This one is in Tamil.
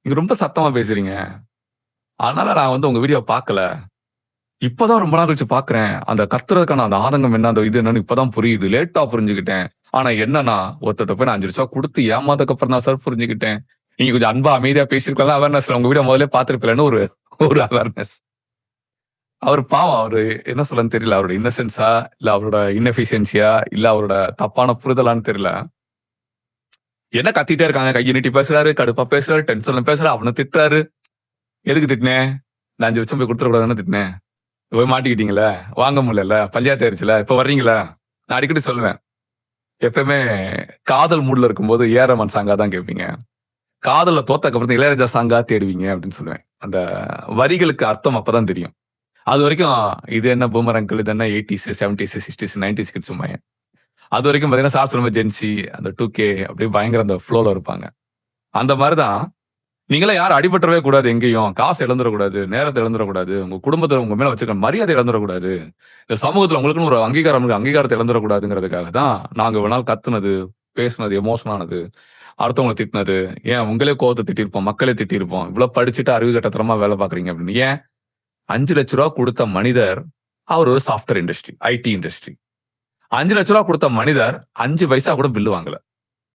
நீங்க ரொம்ப சத்தமா பேசுறீங்க. அதனால நான் வந்து உங்க வீடியோ பார்க்கல. இப்பதான் ரொம்ப நாள் கழிச்சு பார்க்கிறேன். அந்த கத்துறதுக்கான அந்த ஆதங்கம் என்ன, அந்த இது என்னன்னு இப்பதான் புரியுது. லேட்டா புரிஞ்சுகிட்டேன். ஆனா என்னன்னா, ஒருத்தர்ட்ட போய் நான் ரூ. 5,00,000 குடுத்து ஏமாந்ததுக்கு அப்புறம் தான் சார் புரிஞ்சுகிட்டேன். நீங்க கொஞ்சம் அன்பா, அமைதியா பேசியிருக்கலாம். அவேர்னஸ்ல உங்க வீடியோ முதல்லயே பார்த்திருப்பேன்ன்னு ஒரு ஒரு அவேர்னஸ். அவரு பாவம். அவரு என்ன சொல்றதுன்னு தெரியல. அவரோட இன்னசென்ஸா, இல்ல அவரோட இன்எஃபிஷியன்சியா, இல்ல அவரோட தப்பான புரிதலான்னு தெரியல. என்ன கத்திட்டே இருக்காங்க. கைய நீட்டி பேசுறாரு, கடுப்பா பேசுறாரு, டென்ஷன்ல பேசுறாரு, அவன திட்டுறாரு. எதுக்கு திட்டினேன்? நான் 5,00,000 போய் குடுத்துற கூடாதுன்னு திட்டினேன். போய் மாட்டிக்கிட்டீங்கல்ல. வாங்க முடியலல்ல. பஞ்சாயத்து ஆயிருச்சுல்ல. இப்ப வர்றீங்களா? நான் அடிக்கடி சொல்லுவேன். எப்பவுமே காதல் மூட்ல இருக்கும்போது ஏ.ஆர். ரஹ்மான் சாங்கா தான் கேட்பீங்க. காதல்ல தோத்ததுக்கு அப்புறம் இளையராஜா சாங்கா தேடுவீங்க அப்படின்னு சொல்லுவேன். அந்த வரிகளுக்கு அர்த்தம் அப்பதான் தெரியும். அதுவரைக்கும் இது என்ன பூமர் அங்கிள், இது என்ன 80ஸ், 70ஸ், 60ஸ், 90ஸ் கிட்ஸும்பாங்க. அதுவரைக்கும் பார்த்தீங்கன்னா, சார் சொன்ன மாரி ஜென்ஸி, அந்த 2கே அப்படியே பயங்கர அந்த ஃப்ளோல இருப்பாங்க. அந்த மாரி தான் நீங்கலாம் யாரும் அடிபட்டுறவே கூடாது எங்கேயும். காசு இழந்துறக்கூடாது, நேரத்த இழந்துறக்கூடாது, உங்க குடும்பத்த உங்க மேல வச்சிருக்க மரியாதைய இழந்துறக்கூடாது. இந்த சமூகத்துல உங்களுக்குன்னு ஒரு அங்கீகாரம் இருக்கு. அங்கீகாரத்த இழந்துறக்கூடாதுங்கிறதுக்காக தான் நாங்க இவ்வளவு நாள் கத்துனது, பேசுனது, எமோஷனல் ஆனது, அடுத்தவங்கள திட்டுனது. ஏன் உங்களே கோவத்த திட்டியிருப்போம், மக்களே திட்டியிருப்போம். இவ்ளோ படிச்சுட்டு அறிவு கெட்டத்தனமா வேல பார்க்குறீங்க அப்படின்னு. ஏன் ரூ. 5,00,000 குடுத்த மனிதர், அவர் ஒரு சாஃப்ட்வேர் இண்டஸ்ட்ரி, ஐடி இண்டஸ்ட்ரி. ரூ. 5,00,000 குடுத்த மனிதர் 5 பைசா கூட பில் வாங்கல.